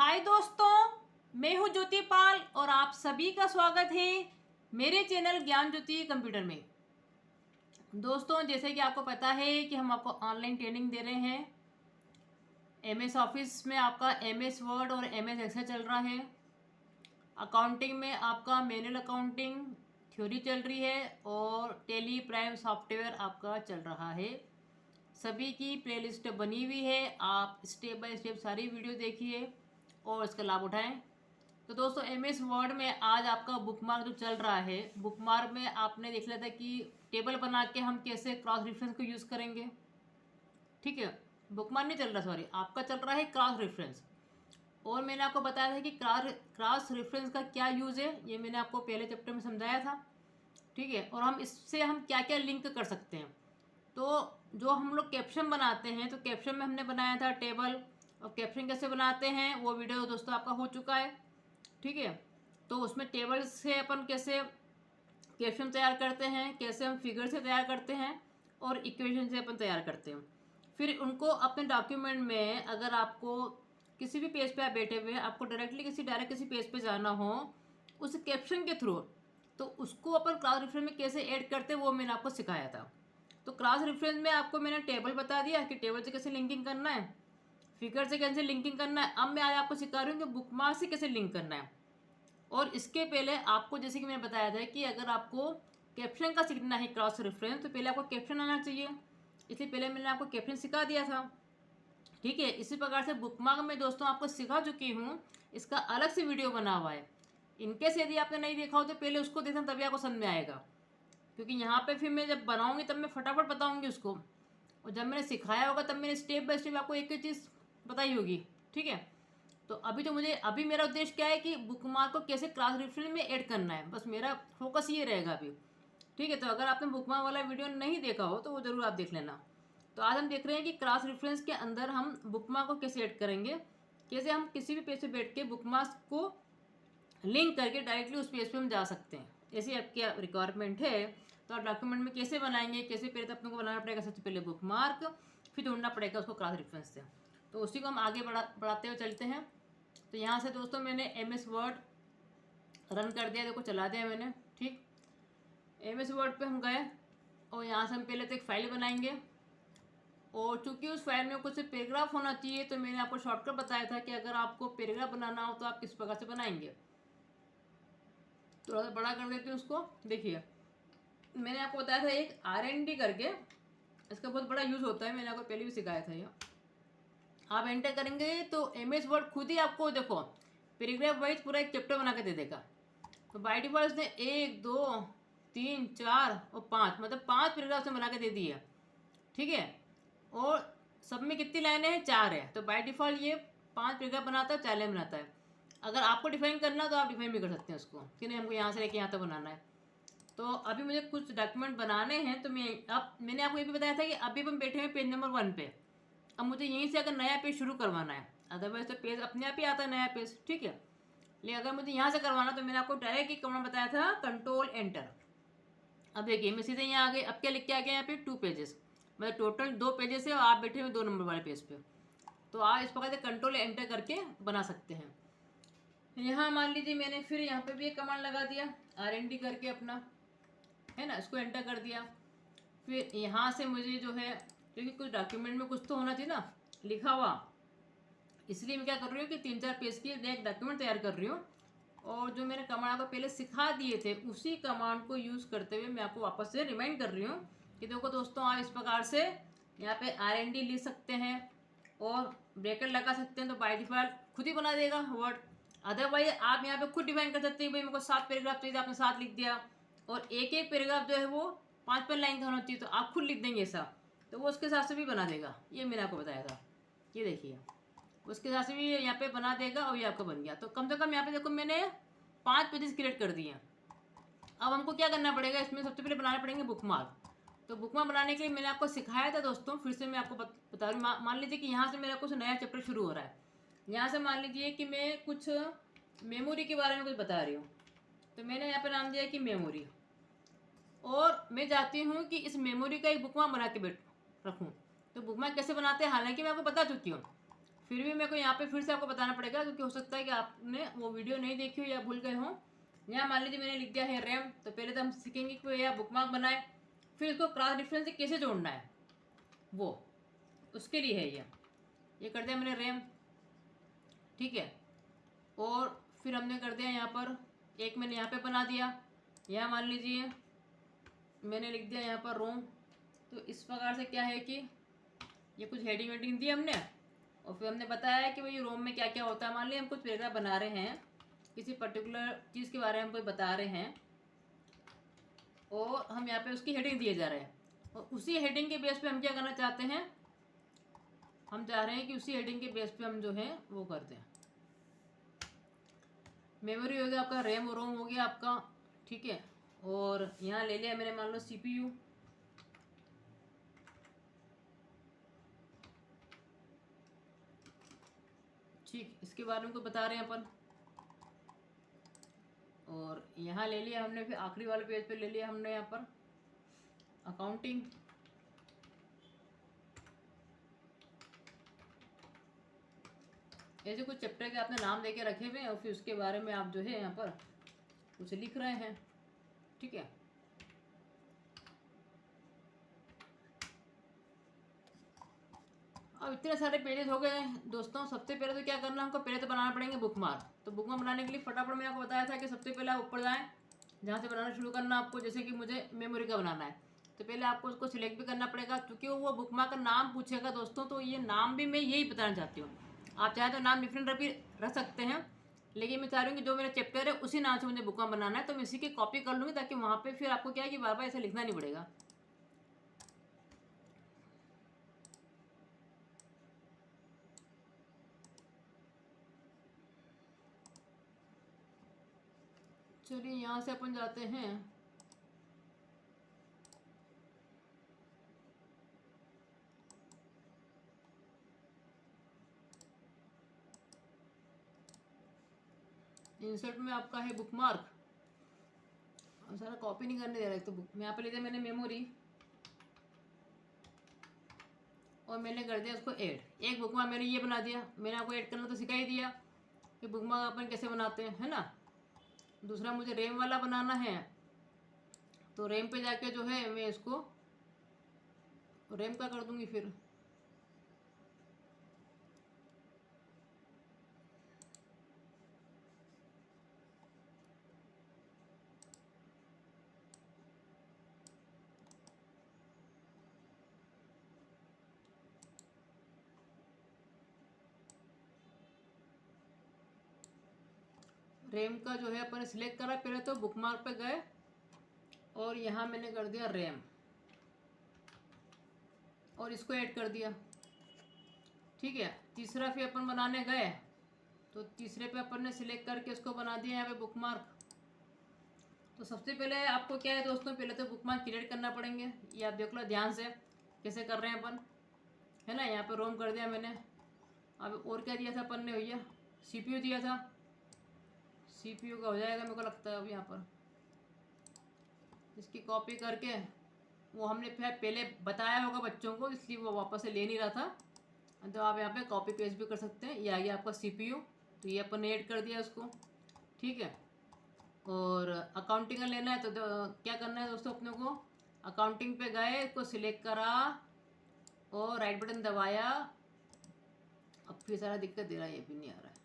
हाय दोस्तों, मैं हूं ज्योति पाल और आप सभी का स्वागत है मेरे चैनल ज्ञान ज्योति कंप्यूटर में। दोस्तों, जैसे कि आपको पता है कि हम आपको ऑनलाइन ट्रेनिंग दे रहे हैं। एमएस ऑफिस में आपका एमएस वर्ड और एमएस एक्सेल चल रहा है। अकाउंटिंग में आपका मैनुअल अकाउंटिंग थ्योरी चल रही है और टेली प्राइम सॉफ्टवेयर आपका चल रहा है। सभी की प्लेलिस्ट बनी हुई है, आप स्टेप बाय स्टेप सारी वीडियो देखिए और इसका लाभ उठाएं। तो दोस्तों, एमएस वर्ड में आज आपका बुकमार्क जो चल रहा है, बुकमार्क में आपने देख लिया था कि टेबल बना के हम कैसे क्रॉस रेफरेंस को यूज़ करेंगे। ठीक है, बुकमार्क नहीं चल रहा, सॉरी, आपका चल रहा है क्रॉस रेफरेंस। और मैंने आपको बताया था कि क्रॉस रेफरेंस का क्या यूज़ है, ये मैंने आपको पहले चैप्टर में समझाया था। ठीक है, और हम इससे हम क्या क्या लिंक कर सकते हैं। तो जो हम लोग कैप्शन बनाते हैं, तो कैप्शन में हमने बनाया था टेबल, और कैप्शन कैसे बनाते हैं वो वीडियो दोस्तों आपका हो चुका है। ठीक है, तो उसमें टेबल से अपन कैसे कैप्शन तैयार करते हैं, कैसे हम फिगर से तैयार करते हैं और इक्वेशन से अपन तैयार करते हैं। फिर उनको अपने डॉक्यूमेंट में, अगर आपको किसी भी पेज पे आप बैठे हुए हैं, आपको डायरेक्ट किसी पेज पे जाना हो उस कैप्शन के थ्रू, तो उसको अपन क्रॉस रेफरेंस में कैसे ऐड करते हैं वो मैंने आपको सिखाया था। तो क्रॉस रेफरेंस में आपको मैंने टेबल बता दिया कि टेबल से कैसे लिंकिंग करना है, फिगर से कैसे लिंकिंग करना है। अब मैं आज आपको सिखा रही हूँ कि बुकमार्क से कैसे लिंक करना है। और इसके पहले आपको, जैसे कि मैंने बताया था कि अगर आपको कैप्शन का सीखना है क्रॉस रेफरेंस, तो पहले आपको कैप्शन आना चाहिए, इसलिए पहले मैंने आपको कैप्शन सिखा दिया था। ठीक है, इसी प्रकार से बुकमार्क में दोस्तों आपको सिखा चुकी हूँ, इसका अलग से वीडियो बना हुआ है। इनकेस यदि आपने नहीं देखा हो तो पहले उसको देखना, तभी आपको समझ में आएगा। क्योंकि यहाँ पे फिर मैं जब बनाऊँगी तब मैं फटाफट बताऊँगी उसको, और जब मैंने सिखाया होगा तब मैंने स्टेप बाय स्टेप आपको एक एक चीज़ बताई होगी। ठीक है, तो अभी मेरा उद्देश्य क्या है कि बुकमार्क को कैसे क्रॉस रेफरेंस में ऐड करना है, बस मेरा फोकस ये रहेगा अभी। ठीक है, तो अगर आपने बुकमार्क वाला वीडियो नहीं देखा हो तो वो ज़रूर आप देख लेना। तो आज हम देख रहे हैं कि क्रॉस रेफरेंस के अंदर हम बुकमार्क को कैसे ऐड करेंगे, कैसे हम किसी भी पेज पे बैठ के बुकमार्क को लिंक करके डायरेक्टली उस पेज पे हम जा सकते हैं। ऐसी आपकी रिक्वायरमेंट है तो आप डॉक्यूमेंट में कैसे बनाएंगे, कैसे पहले तो अपने को बनाना पड़ेगा सबसे पहले बुकमार्क, फिर ढूंढना पड़ेगा उसको क्रॉस रेफरेंस से। तो उसी को हम आगे बढ़ाते हुए चलते हैं। तो यहाँ से दोस्तों मैंने एम एस वर्ड रन कर दिया, देखो चला दिया मैंने। ठीक, एम एस वर्ड पर हम गए और यहाँ से हम पहले तो एक फाइल बनाएंगे, और चूंकि उस फाइल में कुछ पैराग्राफ होना चाहिए तो मैंने आपको शॉर्टकट बताया था कि अगर आपको पैराग्राफ बनाना हो तो आप किस प्रकार से बनाएंगे। थोड़ा सा बड़ा कर देते हैं उसको। देखिए, मैंने आपको बताया था एक RND करके, इसका बहुत बड़ा यूज़ होता है, मैंने आपको पहले भी सिखाया था ये। आप एंटर करेंगे तो एमएस वर्ड खुद ही आपको देखो पैराग्राफ वाइज पूरा एक चैप्टर बना के दे देगा। तो बाय डिफॉल्ट उसने 1 2 3 4 और 5, मतलब 5 पैराग्राफ से बना के दे दिया। ठीक है, और सब में कितनी लाइनें हैं, 4 है। तो बाय डिफ़ॉल्ट ये 5 पैराग्राफ बनाता है, 4 लाइन बनाता है। अगर आपको डिफाइन करना तो आप डिफाइन भी कर सकते हैं उसको कि नहीं हमको यहाँ से लेके यहाँ तक बनाना है। तो अभी मुझे कुछ डॉक्यूमेंट बनाने हैं, तो मैंने आपको ये भी बताया था कि अभी हम बैठे हैं पेज नंबर 1 पे। अब मुझे यहीं से अगर नया पेज शुरू करवाना है, अदरवाइज तो पेज अपने आप ही आता है नया पेज। ठीक है, लेकिन अगर मुझे यहाँ से करवाना तो मैंने आपको डायरेक्ट एक कमांड बताया था, कंट्रोल एंटर। अब देखिए मैं सीधे यहाँ आ गए, अब क्या लिख के आ गया यहाँ पे 2 पेजेस, मतलब टोटल 2 पेजेस है और आप बैठे हुए 2 नंबर वाले पेज पे। तो आप इस प्रकार से कंट्रोल एंटर करके बना सकते हैं। यहाँ मान लीजिए मैंने फिर यहाँ पे भी एक कमांड लगा दिया RND करके अपना, है ना, इसको एंटर कर दिया। फिर यहाँ से मुझे जो है, क्योंकि कुछ डॉक्यूमेंट में कुछ तो होना चाहिए ना लिखा हुआ, इसलिए मैं क्या कर रही हूँ कि 3-4 पेज की एक डॉक्यूमेंट तैयार कर रही हूँ। और जो मैंने कमांड आपको पहले सिखा दिए थे उसी कमांड को यूज़ करते हुए मैं आपको वापस से रिमाइंड कर रही हूँ कि देखो दोस्तों, आप इस प्रकार से यहाँ पे RND लिख सकते हैं और ब्रैकेट लगा सकते हैं, तो बाय डिफॉल्ट खुद ही बना देगा वर्ड। अदरवाइज आप यहाँ पे खुद डिफाइन कर सकते हैं, भाई मेरे को 7 पैराग्राफ चाहिए, आपने 7 लिख दिया, और एक एक पैराग्राफ जो है वो 5-5 लाइन का होना चाहिए, तो आप खुद लिख देंगे ऐसा, तो वो उसके हिसाब से भी बना देगा। ये मैंने आपको बताया था, ये देखिए उसके हिसाब से भी यहाँ पे बना देगा और ये आपका बन गया। तो कम से कम यहाँ पे देखो मैंने 5 पेजेस क्रिएट कर दिए हैं। अब हमको क्या करना पड़ेगा, इसमें सबसे पहले बनाने पड़ेंगे बुकमार्क। तो बुकमार्क बनाने के लिए मैंने आपको सिखाया था दोस्तों, फिर से मैं आपको बता रही हूँ। मान लीजिए कि यहाँ से मेरा कुछ नया चैप्टर शुरू हो रहा है, यहाँ से मान लीजिए कि मैं कुछ मेमोरी के बारे में कुछ बता रही हूँ, तो मैंने यहाँ पे नाम दिया कि मेमोरी, और मैं चाहती हूँ कि इस मेमोरी का एक बुकमार्क बना के रखूँ। तो बुकमार्क कैसे बनाते हैं हालांकि मैं आपको बता चुकी हूँ, फिर भी मेरे को यहाँ पे फिर से आपको बताना पड़ेगा, क्योंकि हो सकता है कि आपने वो वीडियो नहीं देखी हो या भूल गए हो। यहाँ मान लीजिए मैंने लिख दिया है रैम, तो पहले तो हम सीखेंगे कि भैया बुकमार्क बनाए, फिर इसको क्रॉस डिफरेंस से कैसे जोड़ना है, वो उसके लिए है ये कर दिया मैंने रैम, ठीक है। और फिर हमने कर दिया यहाँ पर एक मैंने यहाँ पे बना दिया, यहाँ मान लीजिए मैंने लिख दिया यहाँ पर रोम। तो इस प्रकार से क्या है कि ये कुछ हेडिंग वेडिंग दी हमने, और फिर हमने बताया कि भाई रोम में क्या क्या होता है। मान लीजिए हम कुछ पैराग्राफ बना रहे हैं, किसी पर्टिकुलर चीज़ के बारे में हम कोई बता रहे हैं, और हम यहाँ पे उसकी हेडिंग दिए जा रहे हैं, और उसी हेडिंग के बेस पे हम क्या करना चाहते हैं, हम चाह रहे हैं कि उसी हेडिंग के बेस पे हम जो है वो करते हैं। मेमोरी हो गया आपका, रैम और रोम हो गया आपका, ठीक है। और यहाँ ले लिया मैंने मान लो CPU, ठीक, इसके बारे में कोई बता रहे हैं अपन। और यहाँ ले लिया हमने, फिर आखिरी वाले पेज पे ले लिया हमने यहाँ पर अकाउंटिंग, ऐसे कुछ चैप्टर के आपने नाम देके रखे हुए हैं, और फिर उसके बारे में आप जो है यहाँ पर कुछ लिख रहे हैं, ठीक है। अब इतने सारे पेजेस हो गए दोस्तों। सबसे पहले तो क्या करना है हमको, पहले तो बनाना पड़ेंगे बुकमार्क। तो बुकमार्क बनाने के लिए फटाफट मैंने आपको बताया था कि सबसे पहले आप ऊपर जाएं, जहाँ से बनाना शुरू करना आपको। जैसे कि मुझे मेमोरी का बनाना है, तो पहले आपको उसको सिलेक्ट भी करना पड़ेगा, क्योंकि वो बुकमार्क का नाम पूछेगा दोस्तों। तो ये नाम भी मैं यही बताना चाहती हूँ, आप चाहे तो नाम डिफरेंट भी रख सकते हैं, लेकिन मैं चाह रही हूँ कि जो मेरा चैप्टर है उसी नाम से मुझे बुकमार्क बनाना है। तो मैं इसी की कॉपी कर लूँगी, ताकि वहाँ पर फिर आपको क्या है कि बार बार ऐसे लिखना नहीं पड़ेगा। चलिए यहाँ से अपन जाते हैं इंसर्ट में, आपका है बुकमार्क। सारा कॉपी नहीं करने दे रहा है, तो बुक में यहाँ पे ले दिया मैंने मेमोरी, और मैंने कर दिया उसको ऐड। एक बुकमार्क मैंने ये बना दिया, मैंने आपको ऐड करना तो सिखा ही दिया कि बुकमार्क अपन कैसे बनाते हैं, है ना। दूसरा मुझे रैम वाला बनाना है, तो रैम पे जाके जो है मैं इसको रैम का कर दूंगी। फिर रैम का जो है अपन सिलेक्ट करा, पहले तो बुकमार्क पे गए, और यहाँ मैंने कर दिया रैम, और इसको ऐड कर दिया, ठीक है। तीसरा फिर अपन बनाने गए, तो तीसरे पे अपन ने सिलेक्ट करके इसको बना दिया यहाँ पे बुकमार्क। तो सबसे पहले आपको क्या है दोस्तों, पहले तो बुकमार्क क्रिएट करना पड़ेंगे। ये आप देख लो ध्यान से कैसे कर रहे हैं अपन, है ना। यहाँ पे रोम कर दिया मैंने। अब और क्या दिया था अपन ने भैया, CPU दिया था। CPU का हो जाएगा मेरे को लगता है अब यहाँ पर। इसकी कॉपी करके, वो हमने फिर पहले बताया होगा बच्चों को, इसलिए वो वापस से ले नहीं रहा था। तो आप यहाँ पे कॉपी पेस्ट भी कर सकते हैं। ये आ गया आपका CPU, तो ये अपन ने ऐड कर दिया उसको, ठीक है। और अकाउंटिंग का लेना है, तो क्या करना है दोस्तों, अपने को अकाउंटिंग पे गए, इसको सिलेक्ट करा और राइट बटन दबाया। अब फिर सारा दिक्कत दे रहा है, ये भी नहीं आ रहा है।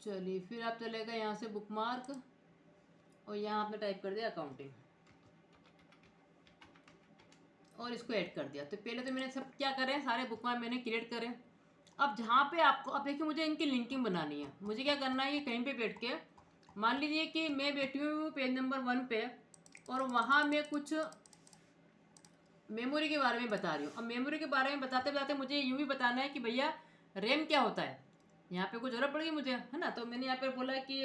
चलिए फिर आप चले गए यहाँ से बुकमार्क, और यहाँ आपने टाइप कर दिया अकाउंटिंग, और इसको ऐड कर दिया। तो पहले तो मैंने सब क्या करें, सारे बुकमार्क मैंने क्रिएट करें। अब जहाँ पे आपको, अब देखिए मुझे इनकी लिंकिंग बनानी है। मुझे क्या करना है कि कहीं पे बैठ के, मान लीजिए कि मैं बैठी हूँ पेज नंबर 1 पे, और वहाँ मैं कुछ मेमोरी के बारे में बता रही हूँ। अब मेमोरी के बारे में बताते बताते मुझे यूँ भी बताना है कि भैया रैम क्या होता है। यहाँ पे कुछ ज़रूरत पड़ेगी मुझे, है ना। तो मैंने यहाँ पे बोला कि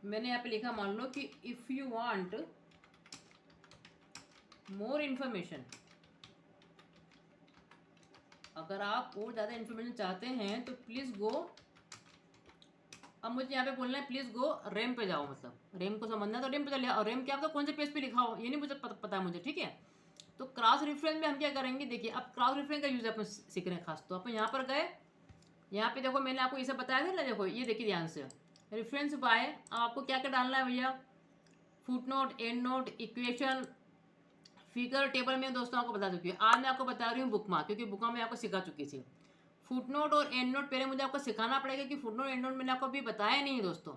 मैंने यहाँ पे लिखा, मान लो कि if you want more information, अगर आप और ज़्यादा इन्फॉर्मेशन चाहते हैं तो प्लीज़ गो। अब मुझे यहाँ पे बोलना है प्लीज़ गो रैम पे जाओ, मतलब रैम को समझना है तो रैम पे चले। और रैम क्या होता है, कौन से पेज पे लिखा हो, ये नहीं मुझे पता मुझे, ठीक है। तो क्रॉस रेफरेंस में हम क्या करेंगे, देखिए अब क्रॉस रेफरेंस का यूज अपन सीख रहे हैं खास। तो अपन यहाँ पर गए, यहाँ पे देखो मैंने आपको ये सब बताया था ना, देखो ये देखिए ध्यान से, रेफरेंस बाय आपको क्या क्या डालना है भैया, foot note, and note, equation, figure, table में दोस्तों आपको बता चुकी है। आज मैं आपको बता रही हूँ बुकमार्क, क्योंकि बुकमार्क मैं आपको सिखा चुकी थी। फुट नोट और एंड नोट पहले मुझे आपको सिखाना पड़ेगा कि फुट नोट एंड नोट मैंने आपको अभी बताया नहीं है दोस्तों।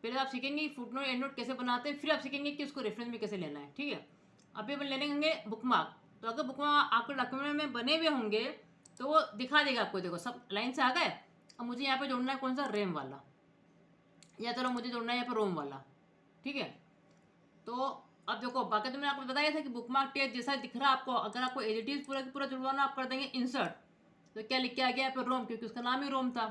पहले आप सीखेंगे फुट नोट एंड नोट कैसे बनाते हैं, फिर आप सीखेंगे कि उसको रेफरेंस में कैसे लेना है, ठीक है। अभी अपन ले लेंगे बुकमार्क। तो अगर बुकमार्क आपके डॉक्यूमेंट में बने हुए होंगे तो वो दिखा देगा आपको, देखो सब लाइन से आ गए। अब मुझे यहाँ पे जोड़ना है कौन सा, रेम वाला, या चलो मुझे जोड़ना है यहाँ पे रोम वाला, ठीक है। तो अब देखो बाकी तो मैंने आपको बताया था कि बुकमार्क टेग जैसा दिख रहा है आपको, अगर आपको एज इट इज पूरा पूरा जुड़वाना, आप कर देंगे इंसर्ट। तो क्या लिख के आ गया यहाँ पे रोम, क्योंकि उसका नाम ही रोम था।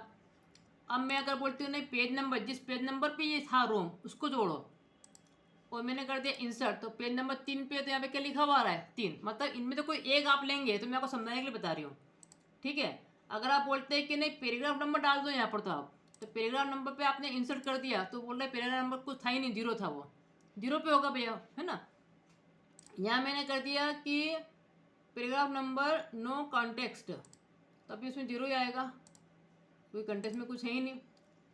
अब मैं अगर बोलती हूँ नहीं पेज नंबर, जिस पेज नंबर पे ये था रोम उसको जोड़ो, और मैंने कर दिया इंसर्ट, तो पेज नंबर 3 पे तो यहाँ पे क्या लिखा हुआ आ रहा है 3, मतलब इनमें तो कोई एक आप लेंगे, तो मैं आपको समझाने के लिए बता रही हूँ, ठीक है। अगर आप बोलते हैं कि नहीं पैराग्राफ नंबर डाल दो यहाँ पर, तो आप तो पैराग्राफ नंबर पे आपने इंसर्ट कर दिया, तो बोल रहे पैराग्राफ नंबर कुछ था ही नहीं, जीरो था, वो जीरो पे होगा भैया, है ना। यहाँ मैंने कर दिया कि पैराग्राफ नंबर नो कॉन्टेक्स्ट, तो अभी उसमें जीरो ही आएगा, कोई कंटेक्स्ट में कुछ है ही नहीं।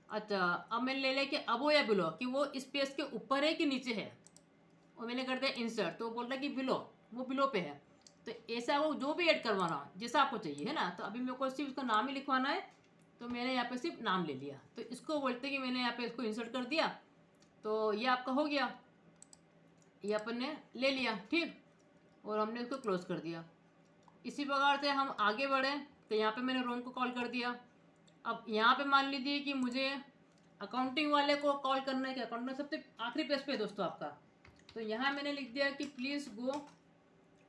अच्छा अब मैंने ले लिया कि अबो या बिलो, कि वो स्पेस के ऊपर है कि नीचे है, और मैंने कर दिया इंसर्ट, तो बोल रहा है कि बिलो, वो बिलो पे है। तो ऐसा वो जो भी ऐड करवाना हो जैसा आपको चाहिए, है ना। तो अभी मेरे को सिर्फ उसका नाम ही लिखवाना है, तो मैंने यहाँ पे सिर्फ नाम ले लिया, तो इसको बोलते कि मैंने यहाँ पे इसको इंसर्ट कर दिया, तो ये आपका हो गया, ये अपन ने ले लिया, ठीक, और हमने इसको क्लोज कर दिया। इसी प्रकार से हम आगे बढ़े, तो यहाँ पे मैंने रोम को कॉल कर दिया। अब यहाँ पे मान लीजिए कि मुझे अकाउंटिंग वाले को कॉल करना है, कि अकाउंटिंग सबसे आखिरी पेज पे है दोस्तों आपका, तो यहाँ मैंने लिख दिया कि प्लीज़ गो।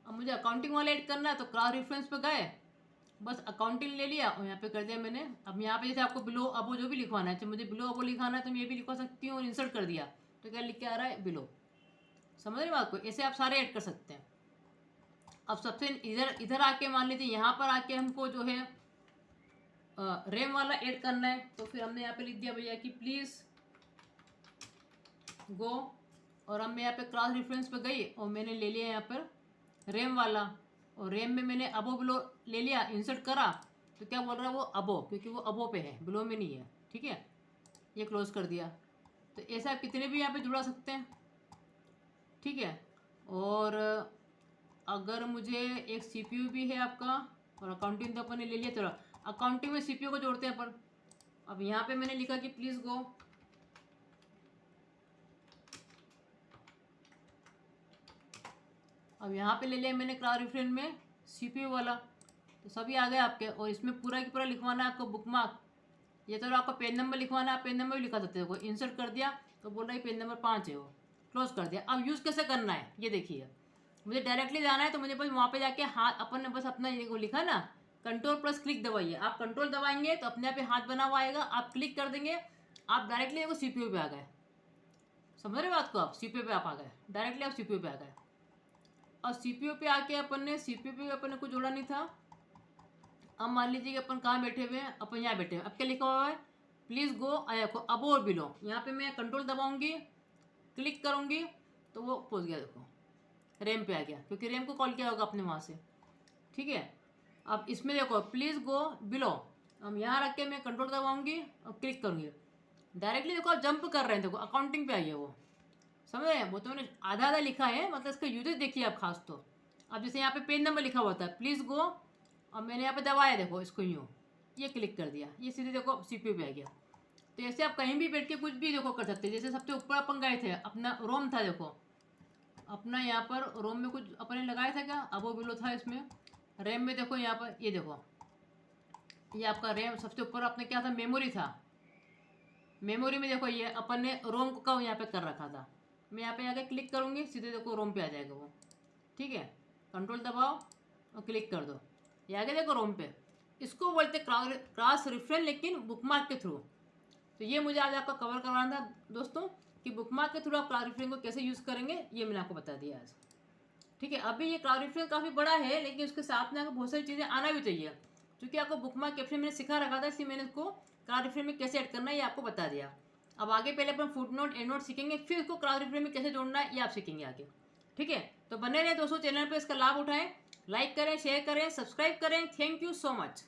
अब मुझे अकाउंटिंग वाला ऐड करना है, तो क्रॉस रेफरेंस पे गए, बस अकाउंटिंग ले लिया और यहाँ पे कर दिया मैंने। अब यहाँ पे जैसे आपको बिलो अबो जो भी लिखवाना है, चाहे मुझे बिलो अबो लिखाना है तो मैं ये भी लिखवा सकती हूँ, और इंसर्ट कर दिया तो क्या लिख के आ रहा है, बिलो। समझ रहे बात को, ऐसे आप सारे ऐड कर सकते हैं। अब सबसे इधर इधर आके मान लीजिए यहाँ पर आके हमको जो है रेम वाला ऐड करना है, तो फिर हमने यहाँ पे लिख दिया भैया कि प्लीज़ गो, और अब मैं यहाँ पे क्रॉस रेफरेंस पे गई और मैंने ले लिया यहाँ पर रेम वाला, और रेम में मैंने अबो बिलो ले लिया, इंसर्ट करा, तो क्या बोल रहा है वो अबो, क्योंकि वो अबो पे है, बिलो में नहीं है, ठीक है। ये क्लोज कर दिया। तो ऐसा आप कितने भी यहाँ पे जुड़ा सकते हैं, ठीक है। और अगर मुझे एक सीपीयू भी है आपका, और अकाउंटिंग तो अपन ने ले लिया, चलो अकाउंटिंग में सीपीयू को जोड़ते हैं अपन। अब यहाँ पे मैंने लिखा कि प्लीज़ गो, अब यहाँ पे ले लिया मैंने क्रॉस रेफरेंस में सीपीयू वाला, तो सभी आ गए आपके। और इसमें पूरा की पूरा लिखवाना है आपको बुकमार्क, ये तो आपका पेज नंबर लिखवाना है, आप पेज नंबर भी लिखा सकते हो, इंसर्ट कर दिया तो बोल रहा है पेज नंबर 5 है, वो क्लोज कर दिया। अब यूज़ कैसे करना है ये देखिए, मुझे डायरेक्टली जाना है तो मुझे बस वहाँ पे जाके हाथ, अपन ने बस अपना ये को लिखा ना, कंट्रोल प्लस क्लिक दबाइए, आप कंट्रोल दबाएंगे तो अपने आप ही हाथ बना हुआ आएगा, आप क्लिक कर देंगे, आप डायरेक्टली देखो सीपीयू पे आ गए। समझ रहे बात को, आप सीपीयू पे आप आ गए, डायरेक्टली आप सीपीयू पे आ गए। और सीपीयू पे आके अपन ने सीपीयू पे अपन ने कुछ जोड़ा नहीं था। अब मान लीजिए कि अपन कहाँ बैठे हुए हैं, अपन यहाँ बैठे हुए, अब क्या लिखा हुआ है, प्लीज़ गो आया को अबो और बिलो। यहाँ पे मैं कंट्रोल दबाऊंगी, क्लिक करूंगी, तो वो पहुँच गया, देखो रैम पे आ गया, क्योंकि रैम को कॉल किया होगा आपने वहाँ से, ठीक है। अब इसमें देखो प्लीज़ गो बिलो, अब यहाँ रख के मैं कंट्रोल दबाऊंगी और क्लिक करूँगी, डायरेक्टली देखो आप जंप कर रहे हैं, देखो अकाउंटिंग पे आई है वो। समझ रहे हैं, वो तो मैंने आधा आधा लिखा है, मतलब इसका यूजेज देखिए आप खास तो। अब जैसे यहाँ पे पेज नंबर लिखा हुआ था प्लीज़ गो, और मैंने यहाँ पे दबाया, देखो इसको यूँ, ये क्लिक कर दिया, ये सीधे देखो सीपीयू पे आ गया। तो ऐसे आप कहीं भी बैठ के कुछ भी देखो कर सकते हैं। जैसे सबसे ऊपर अपन गए थे, अपना रोम था, देखो अपना यहाँ पर रोम में कुछ अपने लगाया था क्या, अबो बिलो था इसमें। रैम में देखो यहाँ पर, ये देखो ये आपका रैम सबसे ऊपर अपने क्या था, मेमोरी था। मेमोरी में देखो ये अपन ने रोम का यहाँ पे कर रखा था, मैं यहाँ पे आके क्लिक करूँगी, सीधे देखो रोम पे आ जाएगा वो, ठीक है। कंट्रोल दबाओ और क्लिक कर दो, ये आगे देखो रोम पे। इसको बोलते क्रॉस रेफरेंस, लेकिन बुकमार्क के थ्रू। तो ये मुझे आज आपका कवर करवाना था दोस्तों, कि बुकमार्क के थ्रू आप क्रॉस रेफरेंस को कैसे यूज़ करेंगे, ये मैंने आपको बता दिया आज, ठीक है। अभी ये क्रॉस रेफरेंस काफ़ी बड़ा है, लेकिन उसके साथ में आपको बहुत सारी चीज़ें आना भी चाहिए, क्योंकि आपको बुकमार्क कैप्शन मैंने सिखा रखा था, इसलिए मैंने इसको क्रॉस रेफरेंस में कैसे ऐड करना है ये आपको बता दिया। अब आगे पहले अपन फुट नोट एंड नोट सीखेंगे, फिर उसको क्रॉस रेफरेंस में कैसे जोड़ना है ये आप सीखेंगे आगे, ठीक है। तो बने रहे दोस्तों चैनल पे, इसका लाभ उठाएं, लाइक करें, शेयर करें, सब्सक्राइब करें। Thank you so much.